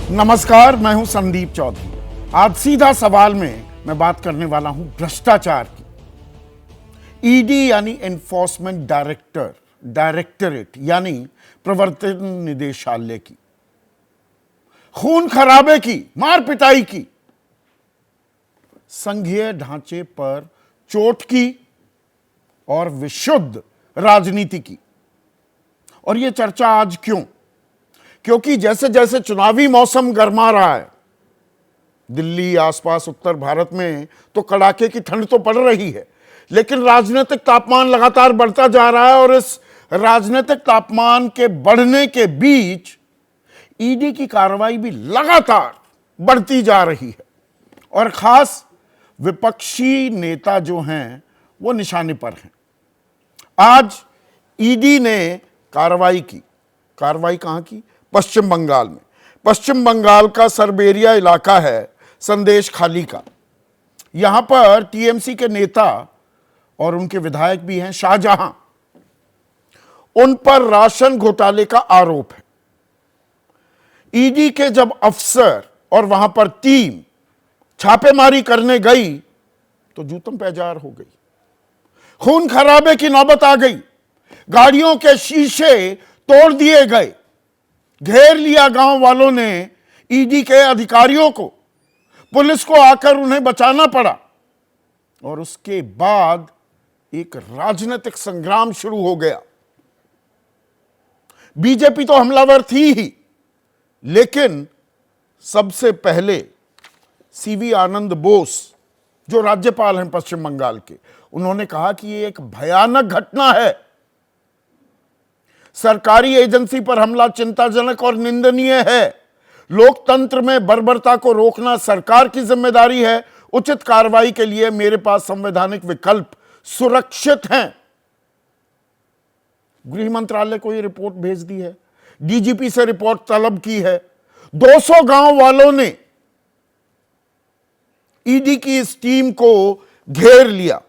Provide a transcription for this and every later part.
नमस्कार, मैं हूं संदीप चौधरी। आज सीधा सवाल में मैं बात करने वाला हूं भ्रष्टाचार की। ईडी यानी एनफोर्समेंट डायरेक्टरेट यानी प्रवर्तन निदेशालय की, खून खराबे की, मार पिटाई की, संघीय ढांचे पर चोट की और विशुद्ध राजनीति की। और यह चर्चा आज क्यों? क्योंकि जैसे जैसे चुनावी मौसम गर्मा रहा है, दिल्ली आसपास उत्तर भारत में तो कड़ाके की ठंड तो पड़ रही है, लेकिन राजनीतिक तापमान लगातार बढ़ता जा रहा है। और इस राजनीतिक तापमान के बढ़ने के बीच ईडी की कार्रवाई भी लगातार बढ़ती जा रही है और खास विपक्षी नेता जो हैं वो निशाने पर हैं। आज ईडी ने कार्रवाई की। कार्रवाई कहां की? पश्चिम बंगाल में। पश्चिम बंगाल का सरबेरिया इलाका है संदेश खाली का। यहां पर टीएमसी के नेता और उनके विधायक भी हैं शाहजहां। उन पर राशन घोटाले का आरोप है। ईडी के जब अफसर और वहां पर टीम छापेमारी करने गई तो जूतम पैजार हो गई, खून खराबे की नौबत आ गई, गाड़ियों के शीशे तोड़ दिए गए, घेर लिया गांव वालों ने ईडी के अधिकारियों को, पुलिस को आकर उन्हें बचाना पड़ा। और उसके बाद एक राजनीतिक संग्राम शुरू हो गया। बीजेपी तो हमलावर थी ही, लेकिन सबसे पहले सीवी आनंद बोस जो राज्यपाल हैं पश्चिम बंगाल के, उन्होंने कहा कि यह एक भयानक घटना है, सरकारी एजेंसी पर हमला चिंताजनक और निंदनीय है, लोकतंत्र में बर्बरता को रोकना सरकार की जिम्मेदारी है, उचित कार्रवाई के लिए मेरे पास संवैधानिक विकल्प सुरक्षित हैं। गृह मंत्रालय को यह रिपोर्ट भेज दी है, डीजीपी से रिपोर्ट तलब की है। 200 गांव वालों ने ईडी की इस टीम को घेर लिया।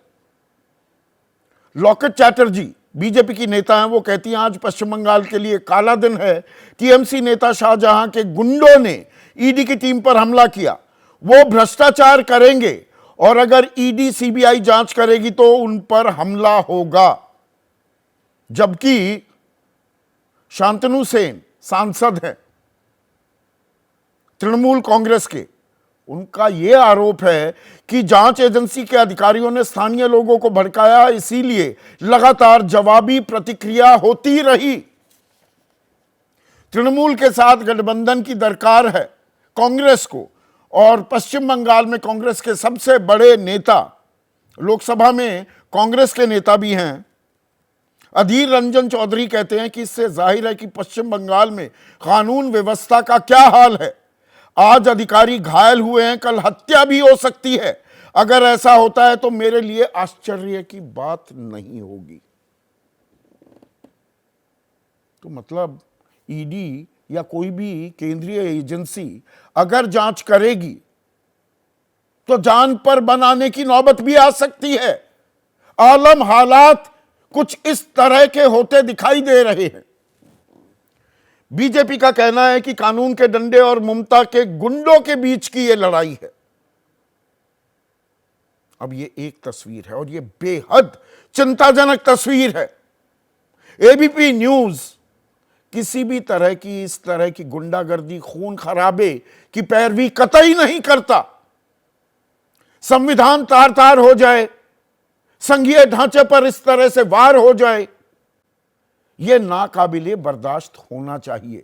लॉकेट चैटर्जी बीजेपी की नेता हैं, वो कहती हैं आज पश्चिम बंगाल के लिए काला दिन है। टीएमसी नेता शाहजहां के गुंडों ने ईडी की टीम पर हमला किया, वो भ्रष्टाचार करेंगे और अगर ईडी सीबीआई जांच करेगी तो उन पर हमला होगा। जबकि शांतनु सेन सांसद हैं तृणमूल कांग्रेस के, उनका यह आरोप है कि जांच एजेंसी के अधिकारियों ने स्थानीय लोगों को भड़काया, इसीलिए लगातार जवाबी प्रतिक्रिया होती रही। तृणमूल के साथ गठबंधन की दरकार है कांग्रेस को, और पश्चिम बंगाल में कांग्रेस के सबसे बड़े नेता, लोकसभा में कांग्रेस के नेता भी हैं, अधीर रंजन चौधरी कहते हैं कि इससे जाहिर है कि पश्चिम बंगाल में कानून व्यवस्था का क्या हाल है। आज अधिकारी घायल हुए हैं, कल हत्या भी हो सकती है। अगर ऐसा होता है तो मेरे लिए आश्चर्य की बात नहीं होगी। तो मतलब ईडी या कोई भी केंद्रीय एजेंसी अगर जांच करेगी तो जान पर बनाने की नौबत भी आ सकती है। आलम हालात कुछ इस तरह के होते दिखाई दे रहे हैं। बीजेपी का कहना है कि कानून के डंडे और ममता के गुंडों के बीच की यह लड़ाई है। अब यह एक तस्वीर है और यह बेहद चिंताजनक तस्वीर है। एबीपी न्यूज किसी भी तरह की इस तरह की गुंडागर्दी, खून खराबे की पैरवी कतई नहीं करता। संविधान तार तार हो जाए, संघीय ढांचे पर इस तरह से वार हो जाए, यह नाकाबिले बर्दाश्त होना चाहिए।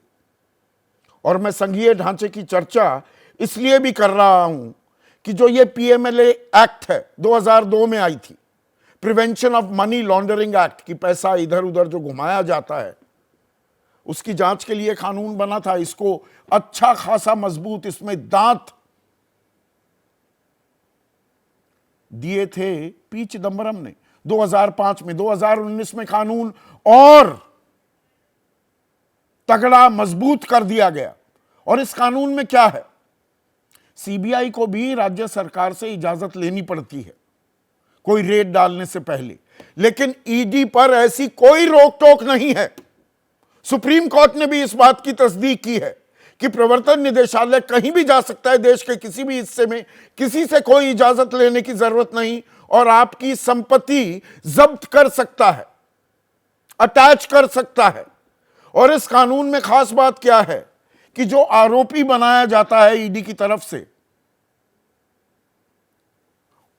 और मैं संघीय ढांचे की चर्चा इसलिए भी कर रहा हूं कि जो ये पीएमएलए एक्ट है 2002 में आई थी, prevention of money laundering act, की पैसा इधर उधर जो घुमाया जाता है उसकी जांच के लिए कानून बना था। इसको अच्छा खासा मजबूत इसमें दांत दिए थे पी चिदंबरम ने 2005 में। 2019 में कानून और तगड़ा मजबूत कर दिया गया। और इस कानून में क्या है? सीबीआई को भी राज्य सरकार से इजाजत लेनी पड़ती है कोई रेड डालने से पहले, लेकिन ईडी पर ऐसी कोई रोक टोक नहीं है। सुप्रीम कोर्ट ने भी इस बात की तस्दीक की है कि प्रवर्तन निदेशालय कहीं भी जा सकता है देश के किसी भी हिस्से में, किसी से कोई इजाजत लेने की जरूरत नहीं, और आपकी संपत्ति जब्त कर सकता है, अटैच कर सकता है। और इस कानून में खास बात क्या है कि जो आरोपी बनाया जाता है ईडी की तरफ से,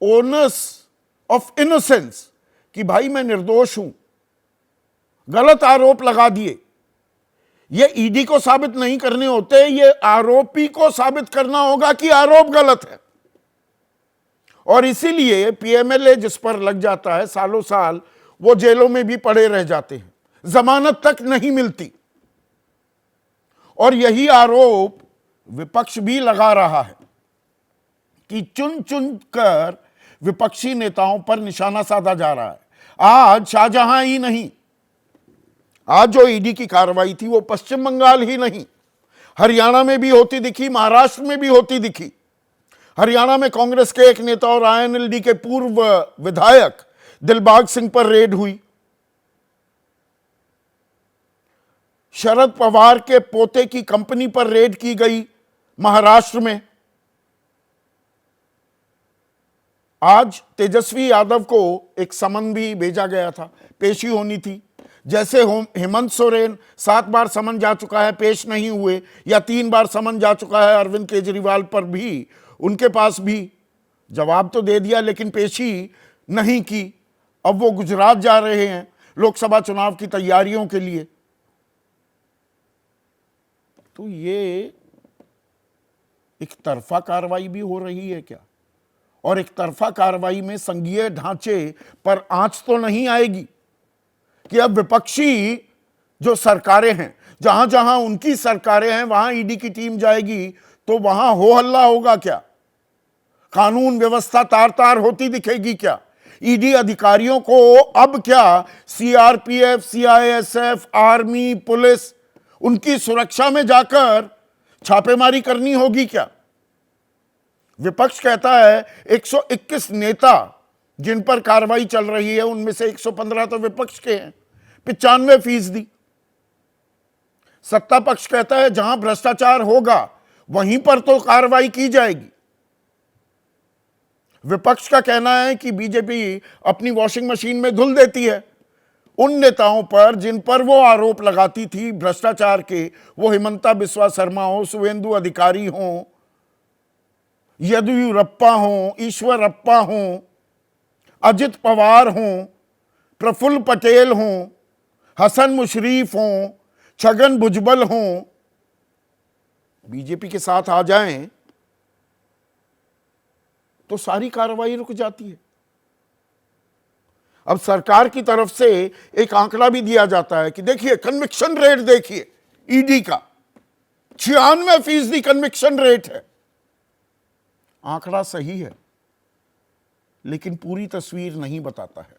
ओनस ऑफ इनोसेंस, कि भाई मैं निर्दोष हूं, गलत आरोप लगा दिए, ये ईडी को साबित नहीं करने होते, ये आरोपी को साबित करना होगा कि आरोप गलत है। और इसीलिए पीएमएलए जिस पर लग जाता है, सालों साल वो जेलों में भी पड़े रह जाते हैं, जमानत तक नहीं मिलती। और यही आरोप विपक्ष भी लगा रहा है कि चुन चुन कर विपक्षी नेताओं पर निशाना साधा जा रहा है। आज शाहजहां ही नहीं, आज जो ईडी की कार्रवाई थी वो पश्चिम बंगाल ही नहीं, हरियाणा में भी होती दिखी, महाराष्ट्र में भी होती दिखी। हरियाणा में कांग्रेस के एक नेता और आईएनएलडी के पूर्व विधायक दिलबाग सिंह पर रेड हुई। शरद पवार के पोते की कंपनी पर रेड की गई महाराष्ट्र में। आज तेजस्वी यादव को एक समन भी भेजा गया था, पेशी होनी थी। जैसे हेमंत सोरेन 7 बार समन जा चुका है, पेश नहीं हुए, या 3 बार समन जा चुका है अरविंद केजरीवाल पर भी, उनके पास भी जवाब तो दे दिया लेकिन पेशी नहीं की। अब वो गुजरात जा रहे हैं लोकसभा चुनाव की तैयारियों के लिए। तो ये एक तरफा कार्रवाई भी हो रही है क्या? और एक तरफा कार्रवाई में संघीय ढांचे पर आंच तो नहीं आएगी कि अब विपक्षी जो सरकारें हैं, जहां जहां उनकी सरकारें हैं वहां ईडी की टीम जाएगी तो वहां हो हल्ला होगा क्या? कानून व्यवस्था तार तार होती दिखेगी क्या? ईडी अधिकारियों को अब क्या सीआरपीएफ, सीआईएसएफ, आर्मी, पुलिस, उनकी सुरक्षा में जाकर छापेमारी करनी होगी क्या? विपक्ष कहता है 121 नेता जिन पर कार्रवाई चल रही है उनमें से 115 तो विपक्ष के हैं, 95%। सत्ता पक्ष कहता है जहां भ्रष्टाचार होगा वहीं पर तो कार्रवाई की जाएगी। विपक्ष का कहना है कि बीजेपी अपनी वॉशिंग मशीन में धुल देती है उन नेताओं पर जिन पर वो आरोप लगाती थी भ्रष्टाचार के, वो हिमंता बिस्वा शर्मा हो, शुवेंदु अधिकारी हो, येदियुरप्पा हो, ईश्वरप्पा हो, अजित पवार हो, प्रफुल्ल पटेल हो, हसन मुशरीफ हो, छगन भुजबल हो, बीजेपी के साथ आ जाएं तो सारी कार्रवाई रुक जाती है। अब सरकार की तरफ से एक आंकड़ा भी दिया जाता है कि देखिए कन्विक्शन रेट देखिए ईडी का 96% कन्विक्शन रेट है। आंकड़ा सही है लेकिन पूरी तस्वीर नहीं बताता है।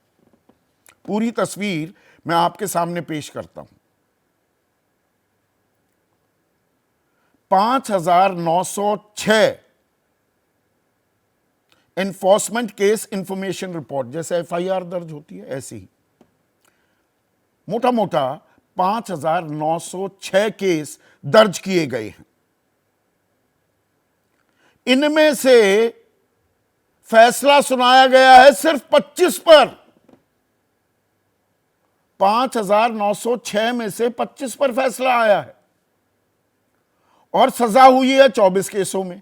पूरी तस्वीर मैं आपके सामने पेश करता हूं। 5906 एनफोर्समेंट केस इंफॉर्मेशन रिपोर्ट, जैसे एफआईआर दर्ज होती है ऐसी ही मोटा मोटा 5906 केस दर्ज किए गए हैं। इनमें से फैसला सुनाया गया है सिर्फ 25 पर। 5906 में से 25 पर फैसला आया है और सजा हुई है 24 केसों में।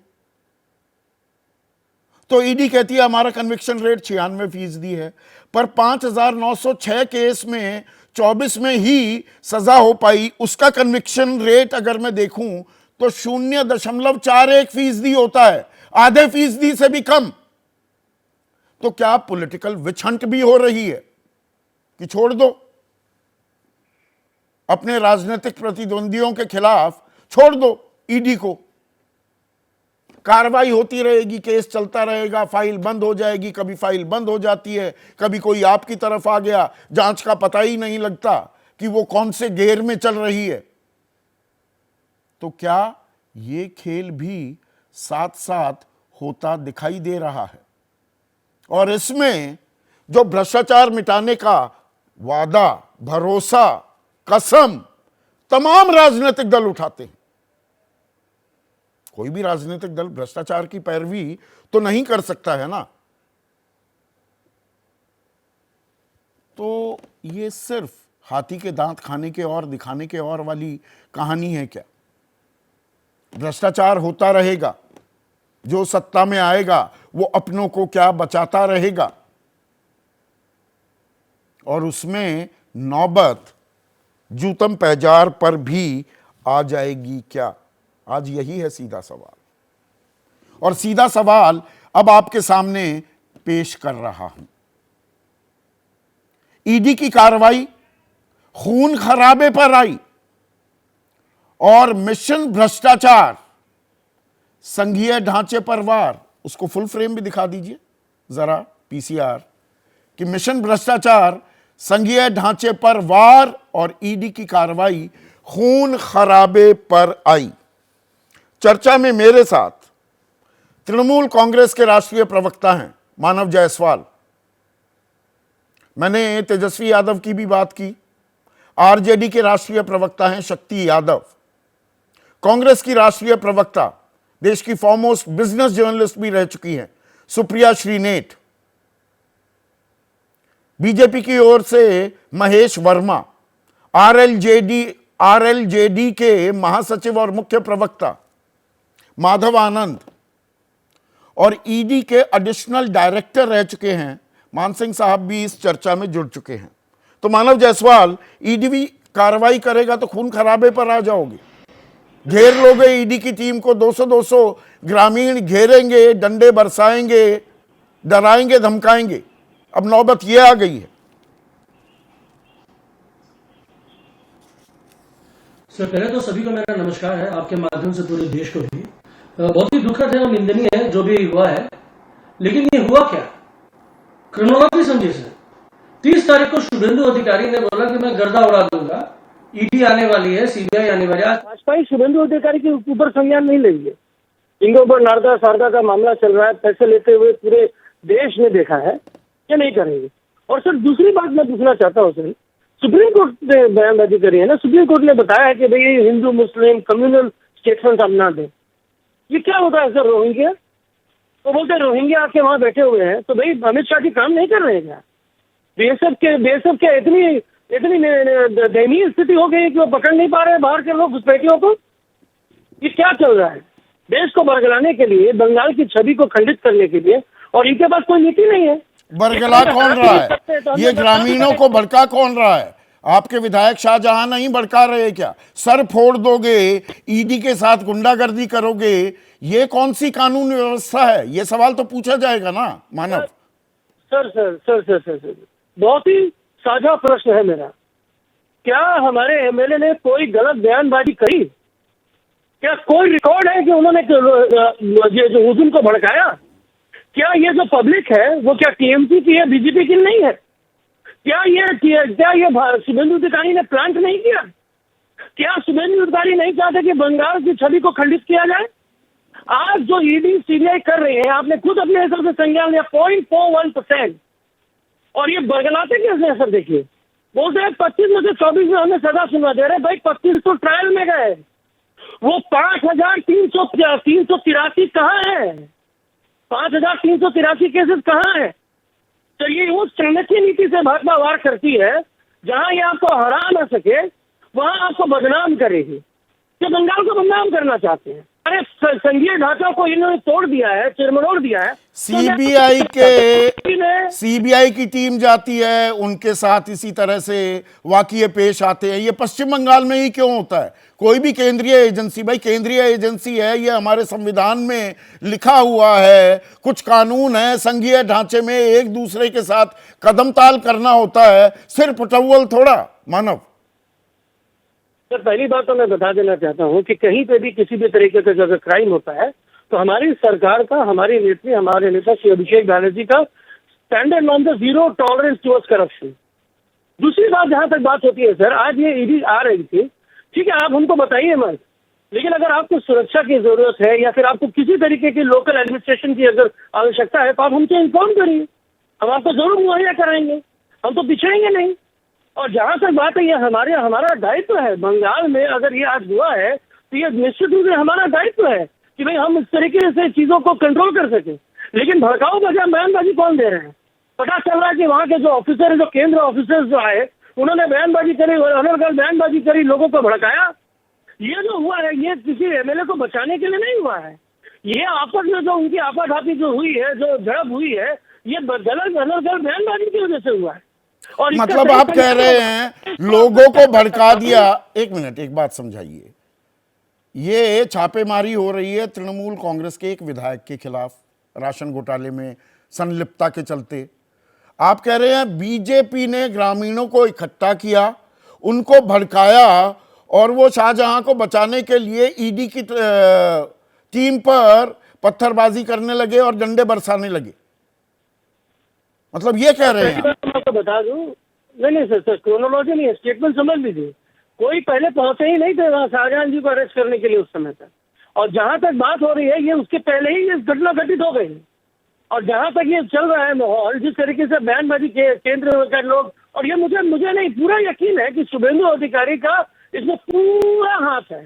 तो ईडी कहती है हमारा कन्विक्शन रेट 96% है, पर 5906 केस में 24 में ही सजा हो पाई। उसका कन्विक्शन रेट अगर मैं देखूं तो 0.41% होता है, आधे फीसदी से भी कम। तो क्या पॉलिटिकल विच हंट भी हो रही है कि छोड़ दो अपने राजनीतिक प्रतिद्वंदियों के खिलाफ, छोड़ दो ईडी को, कार्रवाई होती रहेगी, केस चलता रहेगा, फाइल बंद हो जाएगी। कभी फाइल बंद हो जाती है, कभी कोई आपकी तरफ आ गया, जांच का पता ही नहीं लगता कि वो कौन से गेयर में चल रही है। तो क्या ये खेल भी साथ साथ होता दिखाई दे रहा है? और इसमें जो भ्रष्टाचार मिटाने का वादा, भरोसा, कसम तमाम राजनीतिक दल उठाते हैं, कोई भी राजनीतिक दल भ्रष्टाचार की पैरवी तो नहीं कर सकता है ना। तो ये सिर्फ हाथी के दांत खाने के और दिखाने के और वाली कहानी है क्या? भ्रष्टाचार होता रहेगा, जो सत्ता में आएगा वो अपनों को क्या बचाता रहेगा, और उसमें नौबत जूतम पैजार पर भी आ जाएगी क्या? आज यही है सीधा सवाल, और सीधा सवाल अब आपके सामने पेश कर रहा हूं। ईडी की कार्रवाई खून खराबे पर आई और मिशन भ्रष्टाचार संघीय ढांचे पर वार, उसको फुल फ्रेम भी दिखा दीजिए जरा पीसीआर, कि मिशन भ्रष्टाचार संघीय ढांचे पर वार और ईडी की कार्रवाई खून खराबे पर आई। चर्चा में मेरे साथ तृणमूल कांग्रेस के राष्ट्रीय प्रवक्ता हैं मानव जायसवाल, मैंने तेजस्वी यादव की भी बात की, आरजेडी के राष्ट्रीय प्रवक्ता हैं शक्ति यादव, कांग्रेस की राष्ट्रीय प्रवक्ता, देश की फॉरमोस्ट बिजनेस जर्नलिस्ट भी रह चुकी हैं सुप्रिया श्रीनेट, बीजेपी की ओर से महेश वर्मा, आरएलजेडी के महासचिव और मुख्य प्रवक्ता माधव आनंद, और ईडी के एडिशनल डायरेक्टर रह चुके हैं मान सिंह साहब भी इस चर्चा में जुड़ चुके हैं। तो मानव जायसवाल, ईडी भी कार्रवाई करेगा तो खून खराबे पर आ जाओगे, घेर लोगे ईडी की टीम को, 200-200 ग्रामीण घेरेंगे, डंडे बरसाएंगे, डराएंगे, धमकाएंगे। अब नौबत ये आ गई है। सर, पहले तो सभी को मेरा नमस्कार है, आपके माध्यम से पूरे देश को भी। बहुत ही दुखद है और निंदनीय है जो भी हुआ है, लेकिन ये हुआ क्या? क्रोनोलॉजी समझिए सर। 30 तारीख को शुभेंदु अधिकारी ने बोला कि मैं गर्दा उड़ा दूंगा, ईडी आने वाली है, सीबीआई आने वाली है। भाजपा ही शुभेंदु अधिकारी के ऊपर संज्ञान नहीं लेगी। इनके ऊपर नारदा शारदा का मामला चल रहा है, पैसे लेते हुए पूरे देश ने देखा है, क्या नहीं करेंगे। और सर दूसरी बात मैं पूछना चाहता हूँ सर, सुप्रीम कोर्ट ने बयानबाजी करी है ना, सुप्रीम कोर्ट ने बताया है कि भाई हिंदू मुस्लिम कम्युनल स्टेटमेंट आप ना दें। ये क्या होता है सर? रोहिंग्या तो बोलते हैं रोहिंग्या आके वहां बैठे हुए हैं, तो भाई अमित शाह जी काम नहीं कर रहे हैं क्या? बीएसएफ के इतनी दयनीय स्थिति हो गई कि वो पकड़ नहीं पा रहे हैं बाहर के लोग घुसपैठियों को। ये क्या चल रहा है? देश को बरगलाने के लिए, बंगाल की छवि को खंडित करने के लिए, और इनके पास कोई नीति नहीं है। बरगला कौन रहा है? ये ग्रामीणों को भड़का कौन रहा है? आपके विधायक शाहजहां नहीं भड़का रहे क्या? सर फोड़ दोगे, ईडी के साथ गुंडागर्दी करोगे, ये कौन सी कानून व्यवस्था है? ये सवाल तो पूछा जाएगा ना मानव। सर बहुत ही साझा प्रश्न है मेरा। क्या हमारे एमएलए ने कोई गलत बयानबाजी करी? क्या कोई रिकॉर्ड है कि उन्होंने जो हुजूम को भड़काया? क्या ये जो पब्लिक है वो क्या टीएमसी की है, बीजेपी की नहीं है? क्या ये शुभेंदु अधिकारी ने प्लांट नहीं किया? क्या शुभेंदु अधिकारी नहीं चाहते कि बंगाल की छवि को खंडित किया जाए? आज जो ईडी सीबीआई कर रही है, आपने खुद अपने हिसाब से संज्ञान लिया 0.41%, और ये बरगलाते कैसे हैं सर? देखिए, बोलते हैं 25 में से 24 में हमें सजा सुनवा दे रहे। भाई 25 तो ट्रायल में गए, वो 5,383 कहाँ है? 5,383 केसेस कहाँ है? तो ये उस चाणक्य नीति से भाजपा वार करती है, जहां ये आपको हरा न सके वहां आपको बदनाम करेगी। तो बंगाल को बदनाम करना चाहते हैं। अरे संघीय ढांचा को इन्होंने तोड़ दिया है, चिरमरोड़ दिया है। सीबीआई की टीम जाती है, उनके साथ इसी तरह से वाकये पेश आते हैं। ये पश्चिम बंगाल में ही क्यों होता है? कोई भी केंद्रीय एजेंसी, भाई केंद्रीय एजेंसी है, ये हमारे संविधान में लिखा हुआ है, कुछ कानून है, संघीय ढांचे में एक दूसरे के साथ कदम ताल करना होता है, सिर्फ पटौल थोड़ा मानव। सर पहली बात तो मैं बता देना चाहता हूं कि कहीं पे भी किसी भी तरीके का अगर क्राइम होता है तो हमारी सरकार का, हमारे नेता श्री अभिषेक बैनर्जी का standard norm the 0 tolerance towards corruption. दूसरी बात जहां तक बात होती है सर, आज ये ईडी आ रही थी, ठीक है, आप हमको बताइए मत, लेकिन अगर आपको सुरक्षा की जरूरत है या फिर आपको किसी तरीके की लोकल एडमिनिस्ट्रेशन की अगर आवश्यकता है तो आप हमसे इन्फॉर्म करिए, हम आपको जरूर मुहैया कराएंगे, हम तो पिछड़ेंगे नहीं। और जहां तक बात है, ये हमारा दायित्व है। बंगाल में अगर ये आज हुआ है तो ये निश्चित रूप से हमारा दायित्व है कि भाई हम इस तरीके से चीजों को कंट्रोल कर सके। लेकिन भड़काऊ वजह बयानबाजी कौन दे रहे हैं? पता चल रहा है कि वहाँ के जो ऑफिसर है, जो केंद्र ऑफिसर्स जो आए, उन्होंने बयानबाजी करी, अनर्गल बयानबाजी करी, लोगों को भड़काया। ये जो हुआ है ये किसी एमएलए को बचाने के लिए नहीं हुआ है। ये आपस में जो उनकी आपाधापी जो हुई है, जो झड़प हुई है, ये गलत अनर्गल बयानबाजी की वजह से हुआ है। और इसका मतलब सही आप कह रहे हैं लोगों को भड़का दिया। एक मिनट, एक बात समझाइए। ये छापेमारी हो रही है तृणमूल कांग्रेस के एक विधायक के खिलाफ राशन घोटाले में संलिप्तता के चलते। आप कह रहे हैं बीजेपी ने ग्रामीणों को इकट्ठा किया, उनको भड़काया और वो शाहजहां को बचाने के लिए ईडी की टीम पर पत्थरबाजी करने लगे और डंडे बरसाने लगे। मतलब ये कह रहे हैं आप? मैं आपको बता दूं, नहीं सर, क्रोनोलॉजी नहीं है, स्टेटमेंट समझ लीजिए। कोई पहले पहुंचे ही नहीं थे वहां शाहजहां जी को अरेस्ट करने के लिए उस समय तक। और जहां तक बात हो रही है, ये उसके पहले ही ये घटना घटित हो गई। और जहां तक ये चल रहा है माहौल, जिस तरीके से बयानबाजी के केंद्र के लोग, और ये मुझे नहीं, पूरा यकीन है कि शुभेंदु अधिकारी का इसमें पूरा हाथ है,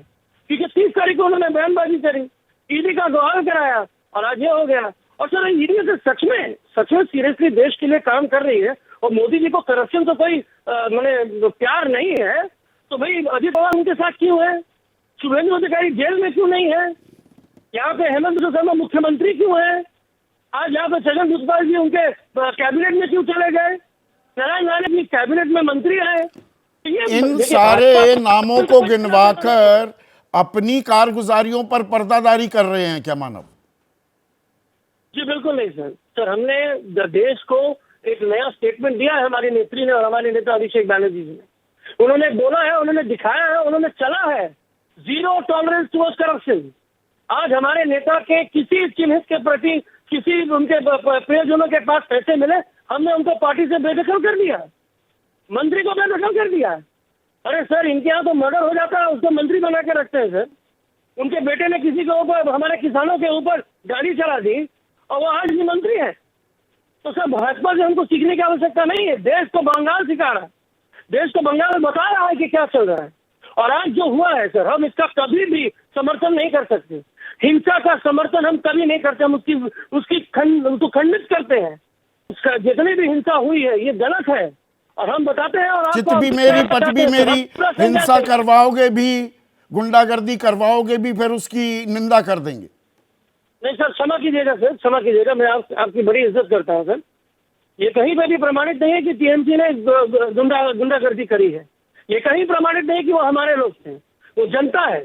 क्योंकि 30 तारीख को उन्होंने बयानबाजी करी, ईडी का गवाह कराया और आज ये हो गया। और सर ईडी से सच में सीरियसली देश के लिए काम कर रही है और मोदी जी को करप्शन तो कोई मैंने प्यार नहीं है, तो भाई अजित पवार उनके साथ क्यों है? शुभेंदु अधिकारी जेल में क्यों नहीं है? यहाँ पे हेमंत शर्मा मुख्यमंत्री क्यों है? आज यहाँ पे छगन भुजबल जी उनके कैबिनेट में क्यों चले गए? नारायण राणे जी कैबिनेट में मंत्री आए। तो इन सारे नामों को गिनवाकर अपनी कारगुजारियों पर पर्दादारी कर रहे हैं क्या मानव? जी बिल्कुल नहीं सर, हमने देश को एक नया स्टेटमेंट दिया है हमारी नेत्री ने और हमारे नेता अभिषेक बैनर्जी जी ने। उन्होंने बोला है, उन्होंने दिखाया है, उन्होंने चला है, जीरो टॉलरेंस टुवर्ड्स करप्शन। आज हमारे नेता के किसी चिन्हित के प्रति, किसी उनके प्रियजनों के पास पैसे मिले, हमने उनको पार्टी से बेदखल कर दिया, मंत्री को बेदखल कर दिया। अरे सर, इनके यहाँ तो मर्डर हो जाता है, उसको मंत्री बना के रखते हैं सर। उनके बेटे ने किसी के ऊपर, हमारे किसानों के ऊपर गाड़ी चला दी और वो आज भी मंत्री है। तो सर भाजपा से हमको सीखने की आवश्यकता नहीं है। देश को बंगाल सिखा रहा है, देश को बंगाल बता रहा है कि क्या चल रहा है। और आज जो हुआ है सर, हम इसका कभी भी समर्थन नहीं कर सकते। हिंसा का समर्थन हम कभी नहीं करते, हम उसको खंडित करते हैं। उसका जितनी भी हिंसा हुई है ये गलत है और हम बताते हैं। और चित भी मेरी पट भी मेरी, हिंसा करवाओगे भी, गुंडागर्दी करवाओगे भी, फिर उसकी निंदा कर देंगे। नहीं सर, क्षमा कीजिएगा सर, क्षमा कीजिएगा, मैं आपकी बड़ी इज्जत करता हूँ सर। ये कहीं पर भी प्रमाणित नहीं है कि टीएमसी ने गुंडागर्दी करी है। ये कहीं प्रमाणित नहीं कि वो हमारे लोग थे। वो जनता है,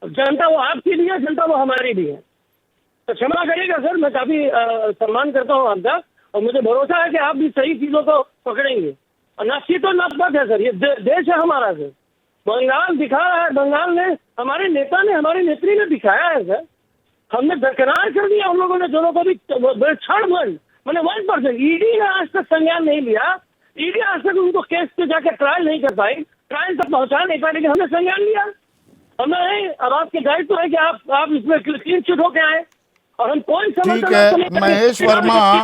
जनता वो आपकी भी है, जनता वो हमारी भी है। तो क्षमा करिएगा सर, मैं काफी सम्मान करता हूँ आपका और मुझे भरोसा है कि आप भी सही चीजों को पकड़ेंगे। और नाची तो नफरत है सर, ये देश है हमारा सर। बंगाल दिखा रहा है, बंगाल ने, हमारे नेता ने, हमारी नेत्री ने दिखाया है सर। हमने दरकिनार कर दिया उन लोगों ने, दोनों को भी क्षण भर, मैंने 1%। ईडी ने आज तक संज्ञान नहीं लिया, ईडी आज तक उनको केस पे जाकर ट्रायल नहीं कर पाई, ट्रायल तक पहुंचा नहीं पाई, लेकिन हमने संज्ञान लिया। हमने नहीं, अब आपके दायित्व है कि आप इसमें क्लीन चिट होके आए और हम कोई ठीक है। महेश वर्मा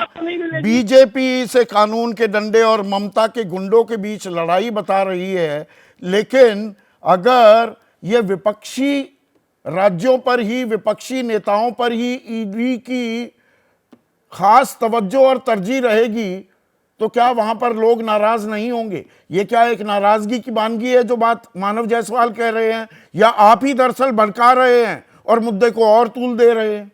बीजेपी से कानून के डंडे और ममता के गुंडों के बीच लड़ाई बता रही है, लेकिन अगर ये विपक्षी राज्यों पर ही, विपक्षी नेताओं पर ही ईडी की खास तवज्जो और तरजीह रहेगी तो क्या वहां पर लोग नाराज नहीं होंगे? ये क्या एक नाराजगी की वानगी है जो बात मानव जायसवाल कह रहे हैं, या आप ही दरअसल भड़का रहे हैं और मुद्दे को और तूल दे रहे हैं?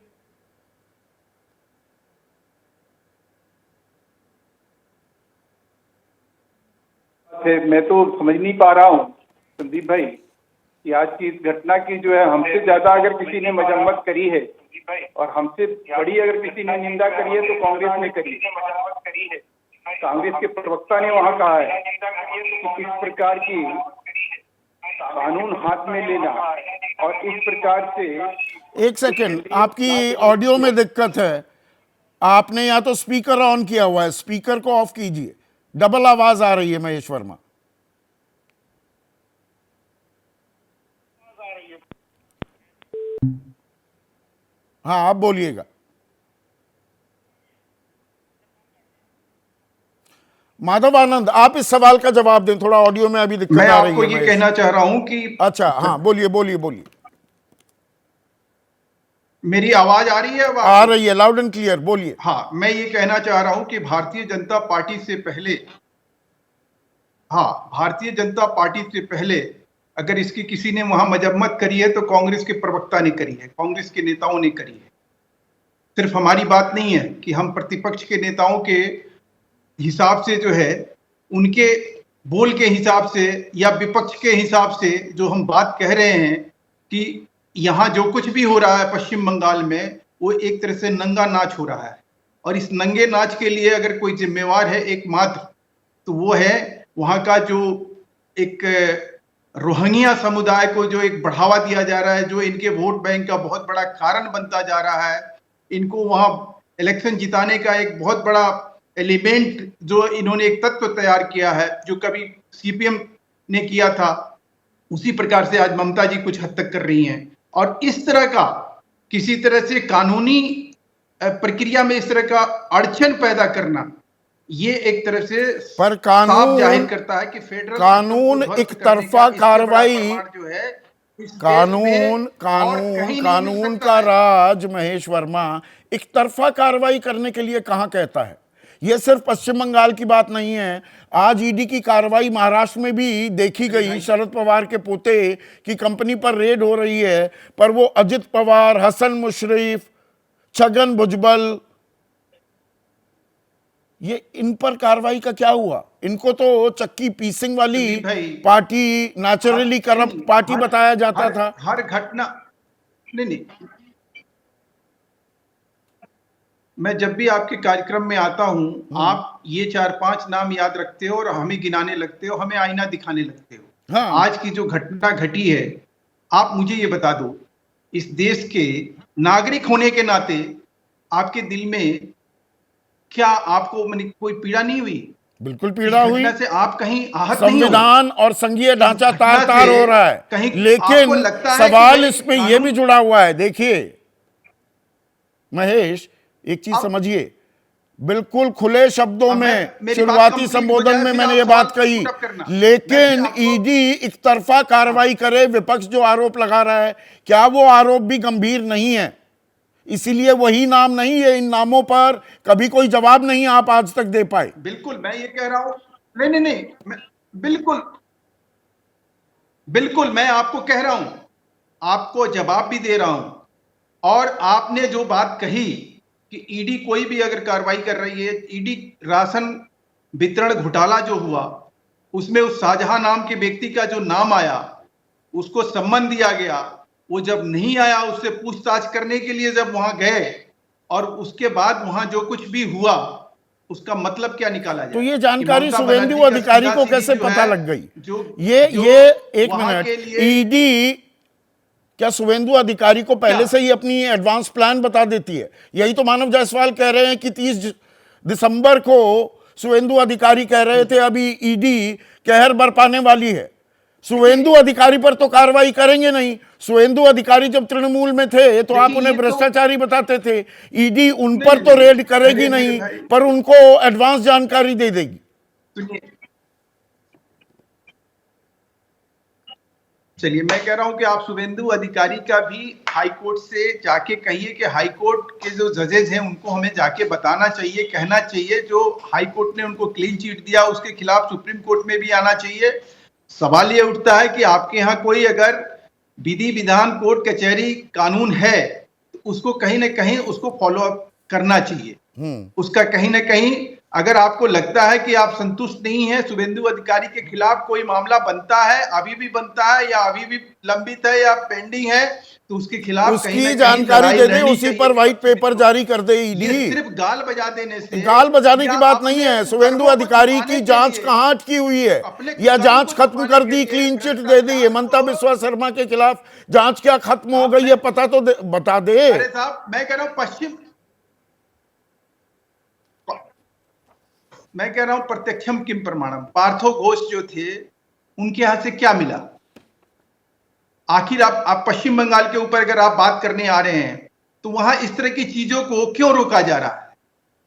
मैं तो समझ नहीं पा रहा हूँ संदीप भाई कि आज की इस घटना की जो है, हमसे ज्यादा अगर किसी ने मजम्मत करी है और हमसे बड़ी अगर किसी ने निंदा करी है तो कांग्रेस ने करी है। कांग्रेस के प्रवक्ता ने वहां कहा है कि इस प्रकार की कानून हाथ में लेना और इस प्रकार से। एक सेकेंड, आपकी ऑडियो में दिक्कत है। आपने या तो स्पीकर ऑन किया हुआ है, स्पीकर को ऑफ कीजिए, डबल आवाज आ रही है महेश वर्मा। हाँ, आप बोलिएगा। माधव आनंद, आप इस सवाल का जवाब दें, थोड़ा ऑडियो में अभी दिक्कत आ रही है। मैं आपको ये कहना चाह रहा हूं कि अच्छा, हाँ बोलिए बोलिए बोलिए। मेरी आवाज आ रही है अब आ आपको? रही है, लाउड एंड क्लियर, बोलिए। हाँ, मैं ये कहना चाह रहा हूं कि भारतीय जनता पार्टी से पहले, हाँ, भारतीय जनता पार्टी से पहले अगर इसकी किसी ने वहां मजम्मत करी है तो कांग्रेस के प्रवक्ता ने करी है, कांग्रेस के नेताओं ने करी है। सिर्फ हमारी बात नहीं है कि हम प्रतिपक्ष के नेताओं के हिसाब से जो है, उनके बोल के हिसाब से या विपक्ष के हिसाब से जो हम बात कह रहे हैं कि यहाँ जो कुछ भी हो रहा है पश्चिम बंगाल में, वो एक तरह से नंगा नाच हो रहा है। और इस नंगे नाच के लिए अगर कोई जिम्मेवार है एकमात्र, तो वो है वहां का जो एक रोहिंग्या समुदाय को जो एक बढ़ावा दिया जा रहा है, जो इनके वोट बैंक का बहुत बड़ा कारण बनता जा रहा है। इनको वहां इलेक्शन जिताने का एक बहुत बड़ा एलिमेंट जो इन्होंने एक तत्व तैयार किया है, जो कभी सीपीएम ने किया था, उसी प्रकार से आज ममता जी कुछ हद तक कर रही हैं। और इस तरह का किसी तरह से कानूनी प्रक्रिया में इस तरह का अड़चन पैदा करना, ये एक तरह से पर साफ जाहिर करता है कि फेडरल कानून एक तरफा कार्रवाई, जो है इस देश में कानून और कानून कहीं नहीं मिल कानून सकता का है। राज महेश वर्मा एक तरफा कार्रवाई करने के लिए कहां कहता है। यह सिर्फ पश्चिम बंगाल की बात नहीं है। आज ईडी की कार्रवाई महाराष्ट्र में भी देखी गई, शरद पवार के पोते की कंपनी पर रेड हो रही है, पर वो अजित पवार, हसन मुशर्रफ, छगन भुजबल, ये इन पर कार्रवाई का क्या हुआ? इनको तो चक्की पीसिंग वाली संदीप भाई, पार्टी, नेचुरली करप्ट पार्टी बताया जाता था। हर घटना, नहीं, मैं जब भी आपके कार्यक्रम में आता हूं, आप ये 4-5 नाम याद रखते हो और हमें गिनाने लगते हो, हमें आईना दिखाने लगते हो। हाँ। आज की जो घटना घटी है, आप मुझे ये बता दो, इस देश के नागरिक होने के नाते आपके दिल में क्या आपको कोई पीड़ा नहीं हुई? बिल्कुल पीड़ा इस हुई। घटना से आप कहीं आहत नहीं हुए? संविधान और संघीय ढांचा घटना तार तार से हो रहा है, कहीं आपको लेकिन लगता है कि सवाल भाई इसमें यह कानून- भी जुड़ा हुआ है। देखिए महेश, एक चीज समझिए, बिल्कुल खुले शब्दों अब में मेरी बात शुरुआती complete संबोधन हो जाए, में फिर मैंने आप ये बात सवाल कही, put up करना। लेकिन मैं आपको- ईडी एक तरफा कार्रवाई करे, विपक्ष जो आरोप लगा रहा है, क्या वो आरोप भी गंभीर नहीं है? इसीलिए वही नाम नहीं है, इन नामों पर कभी कोई जवाब नहीं आप आज तक दे पाए। बिल्कुल, मैं ये कह रहा हूं, नहीं, बिल्कुल बिल्कुल, मैं आपको कह रहा हूं, आपको जवाब भी दे रहा हूं। और आपने जो बात कही कि ईडी कोई भी अगर कार्रवाई कर रही है, ईडी राशन वितरण घोटाला जो हुआ, उसमें उस शाहजहां नाम के व्यक्ति का जो नाम आया, उसको सम्मन दिया गया। वो जब नहीं आया, उससे पूछताछ करने के लिए जब वहां गए, और उसके बाद वहां जो कुछ भी हुआ, उसका मतलब क्या निकाला जाए? तो ये जानकारी कि ममता शुभेंदु बनर्जी का अधिकारी सीधा को सीधी कैसे जो पता है, लग गई? जो ये एक वहां मिनट, के लिए- ईडी क्या शुभेंदु अधिकारी को पहले क्या? से ही अपनी एडवांस प्लान बता देती है? यही तो मानव जायसवाल कह रहे हैं कि 30 दिसंबर को शुभेंदु अधिकारी कह रहे थे अभी ईडी कहर बरपाने वाली है। शुभेंदु अधिकारी पर तो कार्रवाई करेंगे नहीं। शुभेंदु अधिकारी जब तृणमूल में थे तो आप देखिए, उन्हें ये तो- भ्रष्टाचारी बताते थे। ईडी उन पर तो नहीं, रेड करेगी मेरे नहीं, भाई। पर उनको एडवांस जानकारी दे देगी। सुनिए, चलिए, मैं कह रहा हूं कि आप शुभेंदु अधिकारी का भी हाई कोर्ट से जाके कहिए कि हाई कोर्ट के जो जजेज हैं उनको हमें जाके बताना चाहिए, कहना चाहिए, जो हाई कोर्ट ने उनको क्लीन चिट दिया उसके खिलाफ सुप्रीम कोर्ट में भी आना चाहिए। सवाल ये उठता है कि आपके यहाँ कोई अगर विधि विधान कोर्ट कचहरी कानून है, तो उसको कहीं ना कहीं उसको फॉलो अप करना चाहिए। उसका कहीं ना कहीं अगर आपको लगता है कि आप संतुष्ट नहीं है, शुभेंदु अधिकारी के खिलाफ कोई मामला बनता है, अभी भी बनता है या अभी भी लंबित है या पेंडिंग है, तो उसके खिलाफ कहीं ना उसकी कहीं जानकारी लड़ाई दे दे, लड़नी उसी चाहिए। पर व्हाइट पेपर जारी कर दे ईडी। ये सिर्फ गाल बजा देने से, गाल बजाने की या बात नहीं अपने है। शुभेंदु कर्मों को अधिकारी छुपाने की के जांच लिए- कहां अटकी हुई है, अपने या कर्मों जांच को खत्म छुपाने कर के दी, लिए क्लीन चिट दे दी? भ्रष्टाचार हेमंता को- बिस्वा शर्मा के खिलाफ जांच क्या खत्म हो गई है, पता तो बता दे। अरे साहब, मैं कह रहा हूं प्रत्यक्षम किम प्रमाणम, पार्थो घोष जो थे उनके यहां से क्या मिला? आखिर आप पश्चिम बंगाल के ऊपर अगर आप बात करने आ रहे हैं, तो वहां इस तरह की चीजों को क्यों रोका जा रहा है?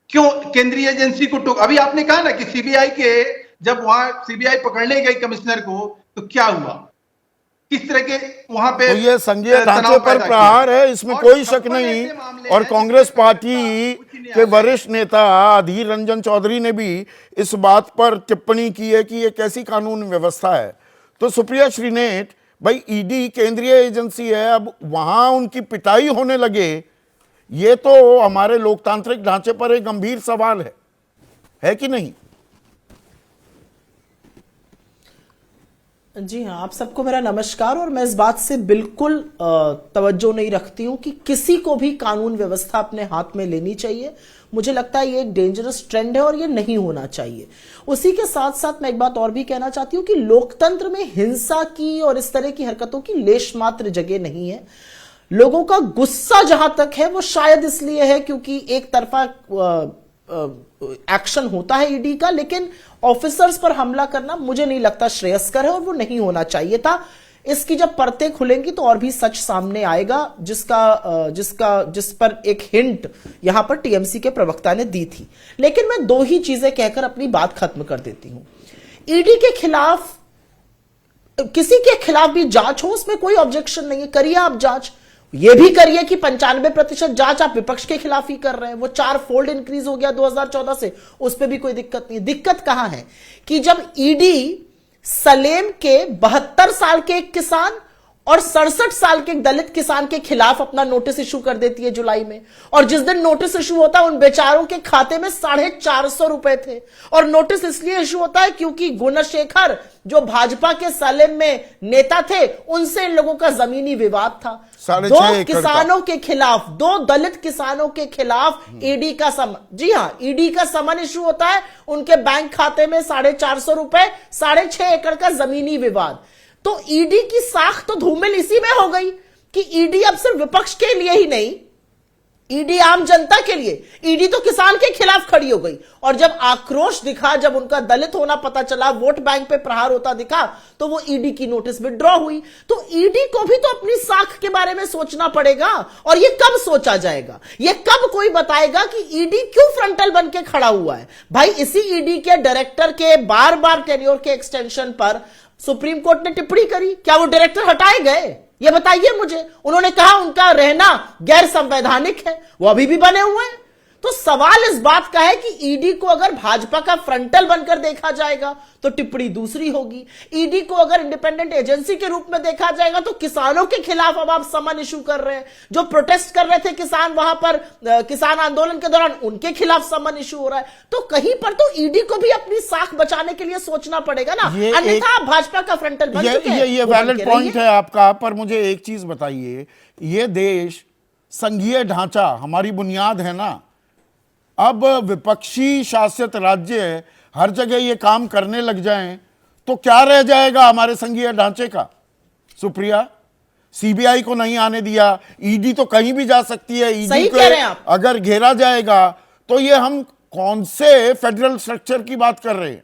क्यों केंद्रीय एजेंसी को अभी आपने कहा ना कि सीबीआई के, जब वहां सीबीआई पकड़ने गई कमिश्नर को, तो क्या हुआ? किस तरह के वहां पे तो ये संघीय ढांचे तनाव पर पैदा किया। प्रहार है, इसमें और कोई शक 56 नहीं। ऐसे मामले और हैं कांग्रेस जिसमें पार्टी उच्च के न्यायालय वरिष्ठ नेता अधीर रंजन चौधरी ने भी इस बात पर टिप्पणी की है कि ये कैसी कानून व्यवस्था है। तो सुप्रिया श्रीनेत भाई, ईडी केंद्रीय एजेंसी है, अब वहां उनकी पिटाई होने लगे, ये तो हमारे लोकतांत्रिक ढांचे पर एक गंभीर सवाल है कि नहीं? जी हाँ, आप सबको मेरा नमस्कार। और मैं इस बात से बिल्कुल तवज्जो नहीं रखती हूं कि किसी को भी कानून व्यवस्था अपने हाथ में लेनी चाहिए। मुझे लगता है ये एक डेंजरस ट्रेंड है और ये नहीं होना चाहिए। उसी के साथ साथ मैं एक बात और भी कहना चाहती हूं कि लोकतंत्र में हिंसा की और इस तरह की हरकतों की लेश मात्र जगह नहीं है। लोगों का गुस्सा जहां तक है वो शायद इसलिए है क्योंकि एक तरफा एक्शन होता है ईडी का, लेकिन ऑफिसर्स पर हमला करना मुझे नहीं लगता श्रेयस्कर है और वो नहीं होना चाहिए था। इसकी जब परतें खुलेंगी तो और भी सच सामने आएगा, जिस पर एक हिंट यहां पर टीएमसी के प्रवक्ता ने दी थी। लेकिन मैं दो ही चीजें कहकर अपनी बात खत्म कर देती हूं। ईडी के खिलाफ, किसी के खिलाफ भी जांच हो, उसमें कोई ऑब्जेक्शन नहीं है, करिए आप जांच। ये भी करिए कि 95% जांच आप विपक्ष के खिलाफ ही कर रहे हैं। वो 4 फोल्ड इंक्रीज हो गया 2014 से, उस पर भी कोई दिक्कत नहीं। दिक्कत कहां है कि जब ईडी सलेम के 72 साल के एक किसान और 67 साल के एक दलित किसान के खिलाफ अपना नोटिस इशू कर देती है जुलाई में, और जिस दिन नोटिस इशू होता है उन बेचारों के खाते में 450 रुपए थे। और नोटिस इसलिए इशू होता है क्योंकि गुणशेखर जो भाजपा के सलेम में नेता थे, उनसे इन लोगों का जमीनी विवाद था। 2 किसानों के खिलाफ, 2 दलित किसानों के खिलाफ ईडी का समन, जी हां, ईडी का समन इशू होता है। उनके बैंक खाते में 450 रुपए, 6.5 एकड़ का जमीनी विवाद। तो ईडी की साख तो धूमिल इसी में हो गई कि ईडी अब सिर्फ विपक्ष के लिए ही नहीं, ईडी आम जनता के लिए, ईडी तो किसान के खिलाफ खड़ी हो गई। और जब आक्रोश दिखा, जब उनका दलित होना पता चला, वोट बैंक पे प्रहार होता दिखा, तो वो ईडी की नोटिस विड्रॉ हुई। तो ईडी को भी तो अपनी साख के बारे में सोचना पड़ेगा। और ये कब सोचा जाएगा, ये कब कोई बताएगा कि ईडी क्यों फ्रंटल बन के खड़ा हुआ है? भाई, इसी ईडी के डायरेक्टर के बार बार टेन्योर के एक्सटेंशन पर सुप्रीम कोर्ट ने टिप्पणी करी, क्या वो डायरेक्टर हटाए गए? ये बताइए मुझे। उन्होंने कहा उनका रहना गैर संवैधानिक है, वो अभी भी बने हुए हैं। तो सवाल इस बात का है कि ईडी को अगर भाजपा का फ्रंटल बनकर देखा जाएगा तो टिप्पणी दूसरी होगी। ईडी को अगर इंडिपेंडेंट एजेंसी के रूप में देखा जाएगा तो किसानों के खिलाफ अब आप समन इशू कर रहे हैं। जो प्रोटेस्ट कर रहे थे किसान वहां पर किसान आंदोलन के दौरान, उनके खिलाफ समन इशू हो रहा है। तो कहीं पर तो ईडी को भी अपनी साख बचाने के लिए सोचना पड़ेगा ना, अन्यथा आप भाजपा का फ्रंटल बन चुके हैं। ये वैलिड पॉइंट है आपका, पर मुझे एक चीज बताइए, ये देश संघीय ढांचा हमारी बुनियाद है ना। अब विपक्षी शासित राज्य हर जगह ये काम करने लग जाएं तो क्या रह जाएगा हमारे संघीय ढांचे का? सुप्रिया, सीबीआई को नहीं आने दिया, ईडी तो कहीं भी जा सकती है, ईडी को अगर घेरा जाएगा तो ये हम कौन से फेडरल स्ट्रक्चर की बात कर रहे हैं?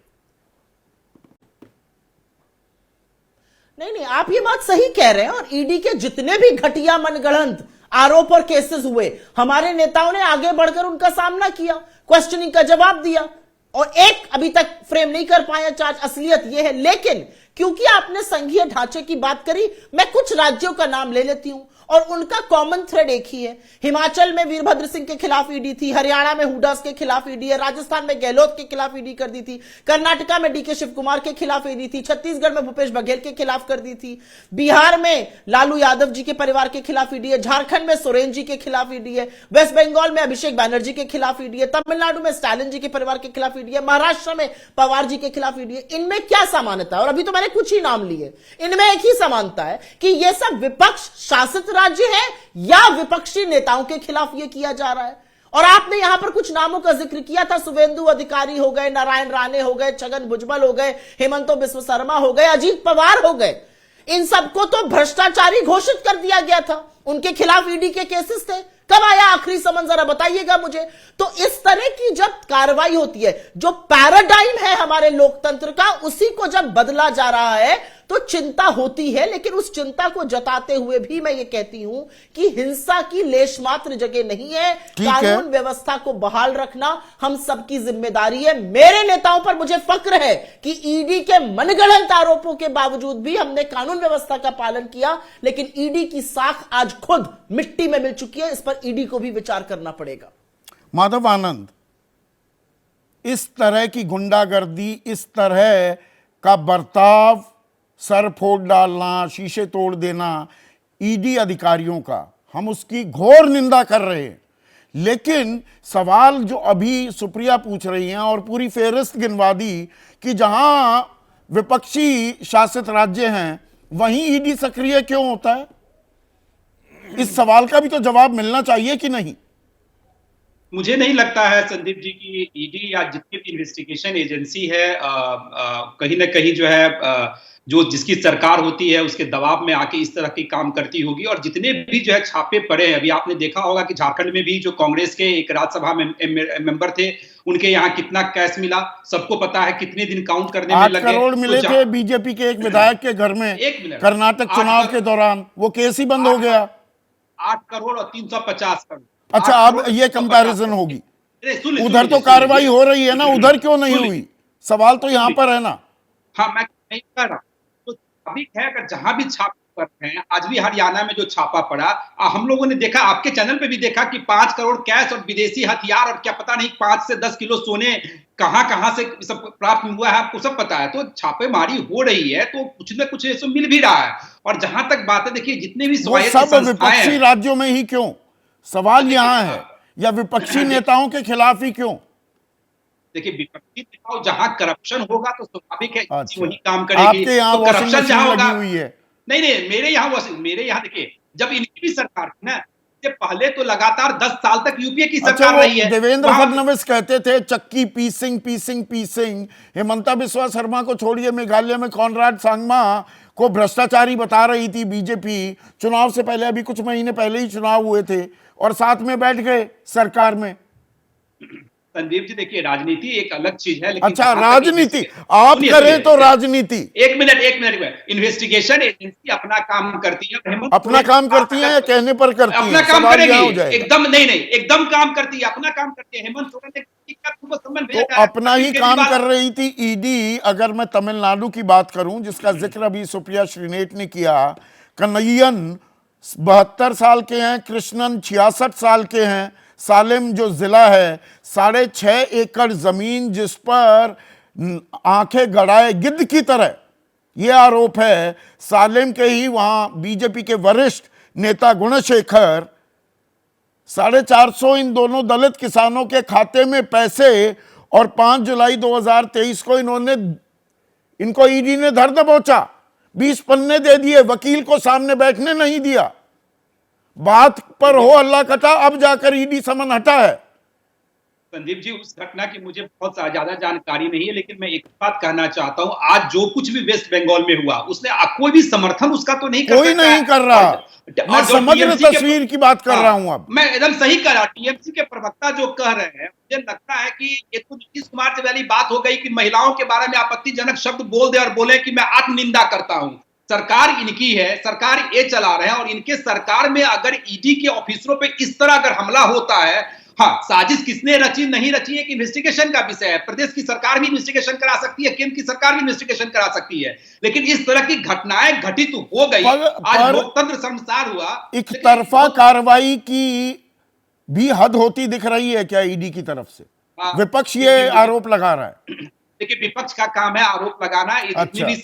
नहीं, आप ये बात सही कह रहे हैं। और ईडी के जितने भी घटिया मनगढ़ंत आरोप और केसेस हुए, हमारे नेताओं ने आगे बढ़कर उनका सामना किया, क्वेश्चनिंग का जवाब दिया, और एक अभी तक फ्रेम नहीं कर पाया चार्ज। असलियत यह है। लेकिन क्योंकि आपने संघीय ढांचे की बात करी, मैं कुछ राज्यों का नाम ले लेती हूं और उनका कॉमन थ्रेड एक ही है। हिमाचल में वीरभद्र सिंह के खिलाफ ईडी थी, हरियाणा में हुड्डा के खिलाफ ईडी है, राजस्थान में गहलोत के खिलाफ ईडी कर दी थी, कर्नाटका में डीके शिव कुमार के खिलाफ ईडी थी, छत्तीसगढ़ में भूपेश बघेल के खिलाफ कर दी थी, बिहार में लालू यादव जी के परिवार के खिलाफ ईडी है, झारखंड में सोरेन जी के खिलाफ ईडी है, वेस्ट बंगाल में अभिषेक बैनर्जी के खिलाफ ईडी है, तमिलनाडु में स्टालिन जी के परिवार के खिलाफ ईडी है, महाराष्ट्र में पवार जी के खिलाफ ईडी है। इनमें क्या समानता है? और अभी तो मैंने कुछ ही नाम लिए, इनमें एक ही समानता है कि ये सब विपक्ष शासित राज्य है या विपक्षी नेताओं के खिलाफ ये किया जा रहा है। और आपने यहां पर कुछ नामों का जिक्र किया था, शुभेंदु अधिकारी हो गए, नारायण राणे हो गए, छगन भुजबल हो गए, हेमंतो बिस्व शर्मा हो गए, अजीत पवार हो गए। इन सबको तो भ्रष्टाचारी घोषित कर दिया गया था, उनके खिलाफ ईडी के केसेस थे। कब आया आखिरी समन, जरा बताइएगा मुझे। तो इस तरह की जब कार्रवाई होती है, जो पैराडाइम है हमारे लोकतंत्र का, उसी को जब बदला जा रहा है, तो चिंता होती है, लेकिन उस चिंता को जताते हुए भी मैं ये कहती हूं कि हिंसा की लेश मात्र जगह नहीं है। कानून व्यवस्था को बहाल रखना हम सबकी जिम्मेदारी है। मेरे नेताओं पर मुझे फक्र है कि ईडी के मनगढ़ंत आरोपों के बावजूद भी हमने कानून व्यवस्था का पालन किया, लेकिन ईडी की साख आज खुद मिट्टी में मिल चुकी है। इस पर ईडी को भी विचार करना पड़ेगा। माधव आनंद, इस तरह की गुंडागर्दी, इस तरह का बर्ताव, सर फोड़ डालना, शीशे तोड़ देना ईडी अधिकारियों का, हम उसकी घोर निंदा कर रहे हैं। लेकिन सवाल जो अभी सुप्रिया पूछ रही हैं और पूरी फेहरिस्त गिनवा दी कि जहां विपक्षी शासित राज्य हैं वहीं ईडी सक्रिय क्यों होता है, इस सवाल का भी तो जवाब मिलना चाहिए कि नहीं? मुझे नहीं लगता है संदीप जी की ईडी या जितनी भी इन्वेस्टिगेशन एजेंसी है कहीं ना कहीं जो है जो जिसकी सरकार होती है उसके दबाव में आके इस तरह की काम करती होगी। और जितने भी जो है छापे पड़े हैं, अभी आपने देखा होगा कि झारखंड में भी जो कांग्रेस के एक राज्यसभा मेंबर थे, उनके यहाँ कितना कैश मिला सबको पता है, कितने दिन काउंट करने में लगे। 8 करोड़ मिले थे बीजेपी के एक विधायक के घर में कर्नाटक चुनाव के दौरान, वो केस ही बंद हो गया। 8 करोड़ और 350 करोड़। अच्छा, अब ये कंपैरिजन होगी, उधर तो कार्रवाई हो रही है ना, उधर क्यों नहीं हुई? सवाल तो यहां पर है ना। हाँ, मैं नहीं कर रहा, तो अभी है अगर जहां भी छापे पड़ रहे हैं, आज भी हरियाणा में जो छापा पड़ा, हम लोगों ने देखा, आपके चैनल पे भी देखा कि 5 करोड़ कैश और विदेशी हथियार और क्या पता नहीं 5 से 10 किलो सोने कहां से सब प्राप्त हुआ है, आपको सब पता है। तो छापेमारी हो रही है, तो कुछ न कुछ ऐसा मिल भी रहा है। और जहां तक बात है, देखिए जितने भी सब विपक्षी राज्यों में ही क्यों? सवाल यहां है, या विपक्षी नेताओं के खिलाफ ही क्यों? देखिए विपक्षी नेताओं, जहां करप्शन होगा तो स्वाभाविक है वही काम करेगी। आपके यहाँ तो करप्शन जहां होगा, हुई है? नहीं, मेरे यहाँ देखिए, जब इनकी भी सरकार थी ना, पहले तो लगातार 10 साल तक यूपीए की सरकार रही है। देवेंद्र फडणवीस कहते थे चक्की पीसिंग। हेमंता बिस्वा शर्मा को छोड़िए, मेघालय में कॉनराड सांगमा को भ्रष्टाचारी बता रही थी बीजेपी। चुनाव से पहले, अभी कुछ महीने पहले ही चुनाव हुए थे और साथ में बैठ गए सरकार में। संदीप जी देखिए, राजनीति एक अलग चीज है, लेकिन अच्छा, राजनीति आप करें तो राजनीति। एक मिनट इन्वेस्टिगेशन एजेंसी अपना काम करती है, अपना काम करती है या कहने पर करती है? अपना काम करेगी, एकदम नहीं, एकदम काम करती है, अपना काम करती है। हेमंत सोरेन ने तो अपना ही काम कर रही थी ईडी। अगर मैं तमिलनाडु की बात करूं, जिसका जिक्र अभी सुप्रिया श्रीनेट ने किया, कन्हैयन 72 साल के हैं, कृष्णन 66 साल के हैं। सालेम जो जिला है, 6.5 एकड़ जमीन जिस पर आंखें गड़ाए गिद्ध की तरह, यह आरोप है। सालेम के ही वहां बीजेपी के वरिष्ठ नेता गुणशेखर 450 इन दोनों दलित किसानों के खाते में पैसे, और 5 जुलाई 2023 को इनको ईडी ने धर दबोचा, 20 पन्ने दे दिए, वकील को सामने बैठने नहीं दिया। बात पर हो अल्लाह कटा, अब जाकर ईडी समन हटा है। संदीप जी, उस घटना की मुझे बहुत ज्यादा जानकारी नहीं है, लेकिन मैं एक बात कहना चाहता हूं, आज जो कुछ भी वेस्ट बंगाल में हुआ, उसने कोई भी समर्थन उसका तो नहीं कर कोई नहीं कर रहा। मैं समग्र तस्वीर की बात कर रहा हूं। अब मैं एकदम सही कर रहा, टीएमसी के प्रवक्ता जो कह रहे हैं, मुझे लगता है कि ये तो नीतीश कुमार से वाली बात हो गई कि महिलाओं के बारे में आपत्तिजनक शब्द बोल दे और बोले कि मैं आत्मनिंदा करता हूं। सरकार इनकी है, सरकार ये चला रहे हैं, और इनके सरकार में अगर ईडी के ऑफिसरों पे इस तरह अगर हमला होता है, हाँ, साजिश किसने रची नहीं रची एक इन्वेस्टिगेशन का विषय है। प्रदेश की सरकार भी इन्वेस्टिगेशन करा सकती है, केंद्र की सरकार भी इन्वेस्टिगेशन करा सकती है, लेकिन इस तरह की घटनाएं घटित हो गई। आज लोकतंत्र शर्मसार हुआ। एक तरफा कार्रवाई की भी हद होती दिख रही है क्या ईडी की तरफ से? विपक्ष ये आरोप लगा रहा है। देखिए, विपक्ष का काम है आरोप लगाना। जितनी भी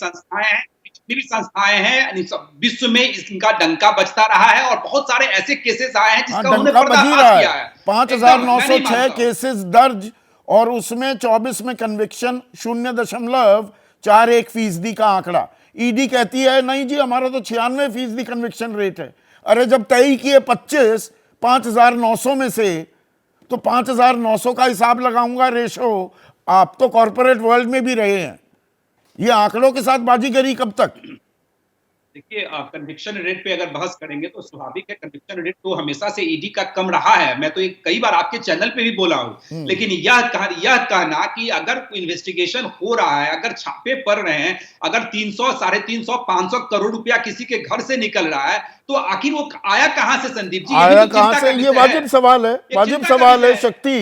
संस्थाएं हैं विश्व में इनका डंका बजता रहा है, और बहुत सारे ऐसे केसेस आए हैं जिसका उन्होंने पर्दाफाश किया है। 5906 केसेस दर्ज, और उसमें 24 में कन्विक्शन, 0.41% का आंकड़ा। ईडी कहती है नहीं जी, हमारा तो 96% कन्विक्शन रेट है। अरे जब तय किए 25 5900 में से, तो 5900 का हिसाब लगाऊंगा रेशो। आप तो कॉर्पोरेट वर्ल्ड में भी रहे हैं, ये आंकड़ों के साथ बाजीगरी कब तक? देखिए, कन्विक्शन रेट पे अगर बहस करेंगे तो स्वाभाविक है, कन्विक्शन रेट तो हमेशा से ईडी का कम रहा है। मैं तो एक कई बार आपके चैनल पे भी बोला हूं, लेकिन यह कहना कि अगर इन्वेस्टिगेशन हो रहा है, अगर छापे पड़ रहे हैं, अगर 300, 350, 500 करोड़ रुपया किसी के घर से निकल रहा है, तो आखिर वो आया कहां से संदीप जी? आया कहां से? ये वाजिब सवाल है, वाजिब सवाल है शक्ति।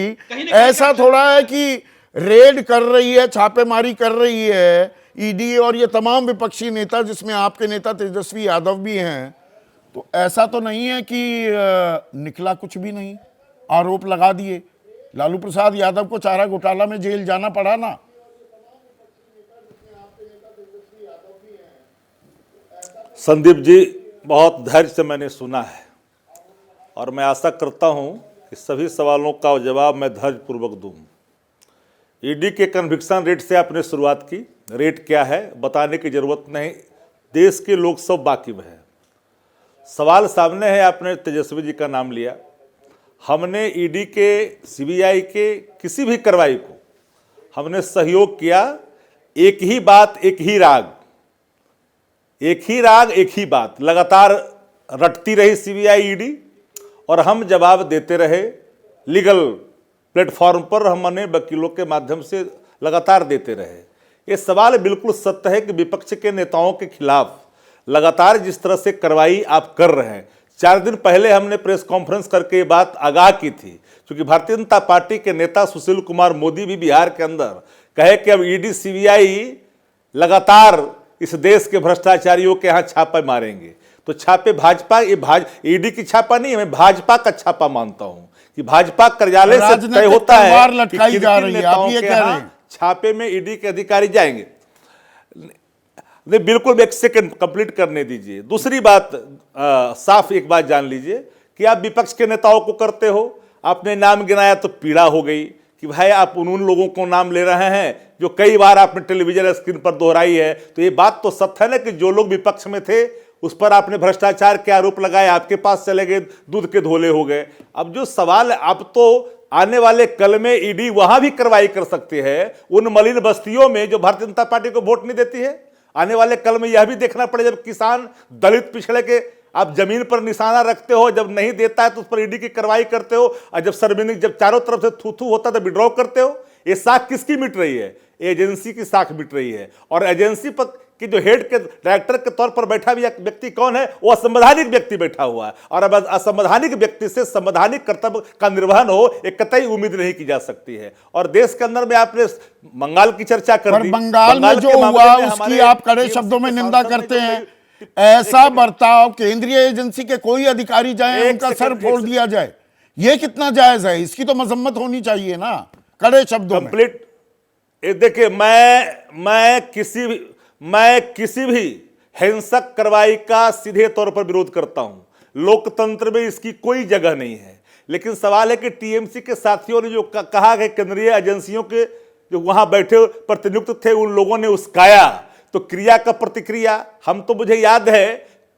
ऐसा थोड़ा है कि रेड कर रही है, छापेमारी कर रही है ईडी और ये तमाम विपक्षी नेता, जिसमें आपके नेता तेजस्वी यादव भी हैं, तो ऐसा तो नहीं है कि निकला कुछ भी नहीं, आरोप लगा दिए। लालू प्रसाद यादव को चारा घोटाला में जेल जाना पड़ा ना। संदीप जी, बहुत धैर्य से मैंने सुना है और मैं आशा करता हूं कि सभी सवालों का जवाब मैं धैर्यपूर्वक दूं। ईडी के कन्विक्शन रेट से आपने शुरुआत की। रेट क्या है बताने की जरूरत नहीं, देश के लोग सब वाकिफ हैं। सवाल सामने है, आपने तेजस्वी जी का नाम लिया। हमने ईडी के, सीबीआई के किसी भी कार्रवाई को हमने सहयोग किया। एक ही बात, एक ही राग, एक ही राग, एक ही बात लगातार रटती रही सीबीआई, ईडी, और हम जवाब देते रहे। लीगल प्लेटफॉर्म पर हमने वकीलों के माध्यम से लगातार देते रहे। ये सवाल बिल्कुल सत्य है कि विपक्ष के नेताओं के खिलाफ लगातार जिस तरह से कार्रवाई आप कर रहे हैं, 4 दिन पहले हमने प्रेस कॉन्फ्रेंस करके ये बात आगाह की थी, क्योंकि भारतीय जनता पार्टी के नेता सुशील कुमार मोदी भी बिहार के अंदर कहे कि अब ईडी सीबीआई लगातार इस देश के भ्रष्टाचारियों के यहाँ छापे मारेंगे। तो छापे भाजपा, ये ईडी की छापा नहीं है, मैं भाजपा का छापा मानता हूं कि भाजपा कार्यालय से तय होता है कि किन नेताओं के यहाँ छापे में ईडी के अधिकारी जाएंगे। नहीं, बिल्कुल, एक सेकंड कंप्लीट करने दीजिए। दूसरी बात, साफ एक बात जान लीजिए कि आप विपक्ष के नेताओं को करते हो। आपने नाम गिनाया तो पीड़ा हो गई कि भाई आप उन लोगों को नाम ले रहे हैं जो कई बार आपने टेलीविजन स्क्रीन पर दोहराई है। तो ये बात तो सत्य है ना कि जो लोग विपक्ष में थे उस पर आपने भ्रष्टाचार के आरोप लगाए, आपके पास चले गए, दूध के धोले हो गए। अब जो सवाल, अब तो आने वाले कल में ईडी वहां भी कार्रवाई कर सकती है उन मलिन बस्तियों में जो भारतीय जनता पार्टी को वोट नहीं देती है। आने वाले कल में यह भी देखना पड़े, जब किसान, दलित, पिछड़े के आप जमीन पर निशाना रखते हो, जब नहीं देता है तो उस पर ईडी की कार्रवाई करते हो, और जब शर्मिंदगी, जब चारों तरफ से थू थू होता है तो विड्रॉ करते हो। ये साख किसकी मिट रही है? एजेंसी की साख मिट रही है। और एजेंसी पर कि जो हेड के डायरेक्टर के तौर पर बैठा भी व्यक्ति कौन है? वो असंवैधानिक व्यक्ति बैठा हुआ है। और अब असंवैधानिक व्यक्ति से संवैधानिक कर्तव्य का निर्वहन हो, एक कतई उम्मीद नहीं की जा सकती है। और देश के अंदर में आपने बंगाल की चर्चा कर दी। बंगाल में जो हुआ उसकी आप कड़े शब्दों में निंदा करते हैं। ऐसा बर्ताव केंद्रीय एजेंसी के कोई अधिकारी जाए, उनका सर फोड़ दिया जाए, ये कितना जायज है? इसकी तो मजम्मत होनी चाहिए ना कड़े शब्दों में। देखिए, मैं किसी भी हिंसक कार्रवाई का सीधे तौर पर विरोध करता हूं। लोकतंत्र में इसकी कोई जगह नहीं है। लेकिन सवाल है कि टीएमसी के साथियों ने जो कहा कि केंद्रीय एजेंसियों के जो वहां बैठे प्रतिनियुक्त थे उन लोगों ने उसकाया, तो क्रिया का प्रतिक्रिया, हम तो, मुझे याद है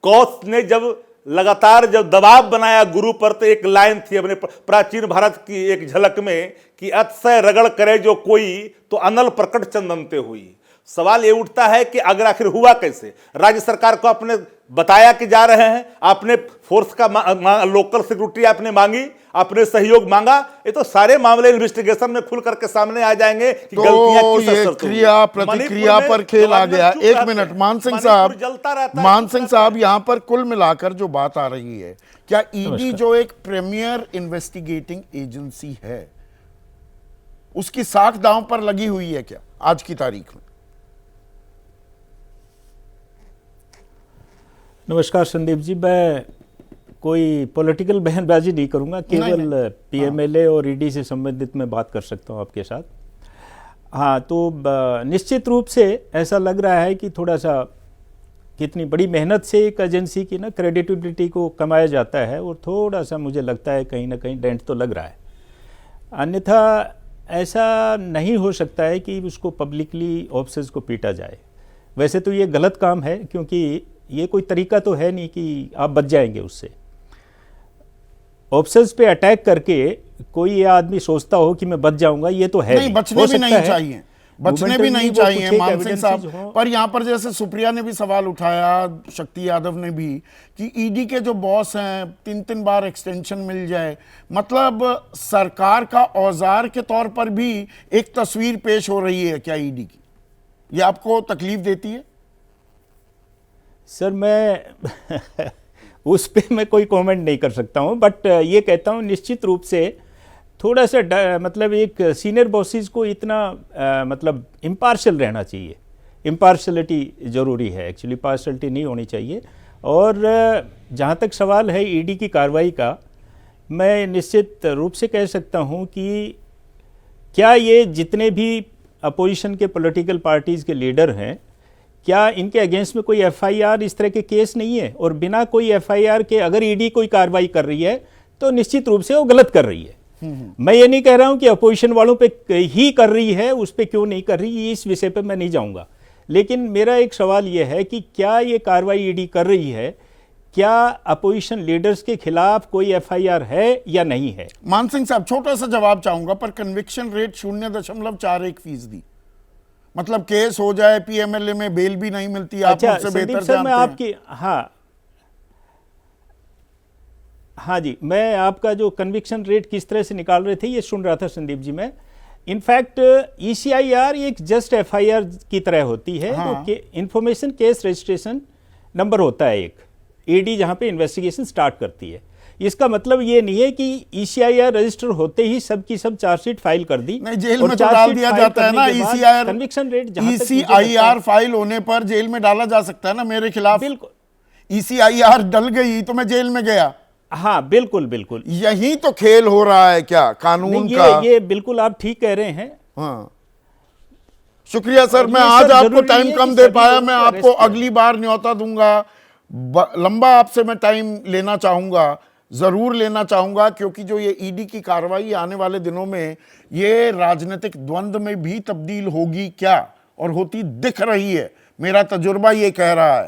कौश ने जब लगातार जब दबाव बनाया गुरु पर, तो एक लाइन थी अपने प्राचीन भारत की एक झलक में कि अतिशय रगड़ करे जो कोई, तो अनल प्रकट चंदनते हुई। सवाल ये उठता है कि अगर आखिर हुआ कैसे? राज्य सरकार को आपने बताया कि जा रहे हैं, आपने फोर्स का लोकल सिक्योरिटी आपने मांगी, आपने सहयोग मांगा, ये तो सारे मामले इन्वेस्टिगेशन में खुल करके सामने आ जाएंगे कि तो गलतियां किस ये स्तर पर क्रिया प्रतिक्रिया पर खेल आ गया। एक मिनट, मान सिंह साहब, यहां पर कुल मिलाकर जो बात आ रही है, क्या ईडी जो एक प्रीमियर इन्वेस्टिगेटिंग एजेंसी है उसकी साख दांव पर लगी हुई है क्या आज की तारीख में? नमस्कार संदीप जी, मैं कोई पॉलिटिकल बयानबाजी नहीं करूंगा, केवल पीएमएलए और ईडी से संबंधित मैं बात कर सकता हूं आपके साथ। हाँ, तो निश्चित रूप से ऐसा लग रहा है कि थोड़ा सा कितनी बड़ी मेहनत से एक एजेंसी की ना क्रेडिटेबिलिटी को कमाया जाता है, और थोड़ा सा मुझे लगता है कहीं ना कहीं डेंट तो लग रहा है। अन्यथा ऐसा नहीं हो सकता है कि उसको पब्लिकली ऑफिसर्स को पीटा जाए। वैसे तो ये गलत काम है, क्योंकि ये कोई तरीका तो है नहीं कि आप बच जाएंगे उससे। ऑफिसर्स पे अटैक करके कोई ये आदमी सोचता हो कि मैं बच जाऊंगा, ये तो है नहीं, बचने भी नहीं चाहिए। बचने भी नहीं momentarily वो चाहिए कुछ एक मान सिंह evidences साहब। हों। पर यहां पर जैसे सुप्रिया ने भी सवाल उठाया, शक्ति यादव ने भी, कि ईडी के जो बॉस हैं 3-3 बार एक्सटेंशन मिल जाए, मतलब सरकार का औजार के तौर पर भी एक तस्वीर पेश हो रही है क्या ईडी की? ये आपको तकलीफ देती है? सर मैं उस पे मैं कोई कमेंट नहीं कर सकता हूं, बट ये कहता हूं निश्चित रूप से थोड़ा सा मतलब एक सीनियर बॉसेस को इतना मतलब इम्पार्शियल रहना चाहिए। इम्पार्शलिटी ज़रूरी है, एक्चुअली पार्शलिटी नहीं होनी चाहिए। और जहाँ तक सवाल है ईडी की कार्रवाई का, मैं निश्चित रूप से कह सकता हूँ कि क्या ये जितने भी अपोजिशन के पॉलिटिकल पार्टीज़ के लीडर हैं, क्या इनके अगेंस्ट में कोई एफआईआर इस तरह के केस नहीं है? और बिना कोई एफआईआर के अगर ईडी कोई कार्रवाई कर रही है तो निश्चित रूप से वो गलत कर रही है। मैं ये नहीं कह रहा हूं कि अपोजिशन वालों पे ही कर रही है, उस पे क्यों नहीं कर रही, इस विषय पे मैं नहीं जाऊंगा। लेकिन मेरा एक सवाल ये है कि क्या ये कार्रवाई ईडी कर रही है, क्या अपोजिशन लीडर्स के खिलाफ कोई एफआईआर है या नहीं है? मान सिंह साहब, छोटा सा जवाब चाहूंगा, पर कन्विक्शन रेट 0.41%। मतलब केस हो जाए, पीएमएलए में बेल भी नहीं मिलती, आप अच्छा मुझसे संदीप बेहतर सर, मैं जानते हैं। आपकी हाँ जी, मैं आपका जो कन्विक्शन रेट किस तरह से निकाल रहे थे ये सुन रहा था संदीप जी। मैं इनफैक्ट ईसीआईआर एक जस्ट एफआईआर की तरह होती है। हाँ। तो इंफॉर्मेशन केस रजिस्ट्रेशन नंबर होता है एक, ईडी जहाँ पे इन्वेस्टिगेशन स्टार्ट करती है। इसका मतलब ये नहीं है कि ईसीआईआर रजिस्टर होते ही सब की सब चार्जशीट फाइल कर दी। नहीं, जेल में तो डाल दिया जाता है ना ईसीआईआर। कन्विक्शन रेट जहाँ तक मुझे ईसीआईआर फाइल होने पर जेल में डाला जा सकता है ना मेरे खिलाफ। बिल्कुल ईसीआईआर डल गई तो मैं जेल में गया। हाँ बिल्कुल बिल्कुल, यही तो खेल हो रहा है क्या कानून नहीं, का? ये बिल्कुल आप ठीक कह रहे हैं। हाँ, शुक्रिया सर। और मैं ये आज सर आपको जरूरी टाइम है कम कि दे सभी पाया, लोगों मैं को आपको arrest किया। अगली बार न्योता दूंगा। लंबा आपसे मैं टाइम लेना चाहूंगा, जरूर लेना चाहूंगा, क्योंकि जो ये ईडी की कार्रवाई आने वाले दिनों में ये राजनीतिक द्वंद्व में भी तब्दील होगी क्या, और होती दिख रही है। मेरा तजुर्बा ये कह रहा है।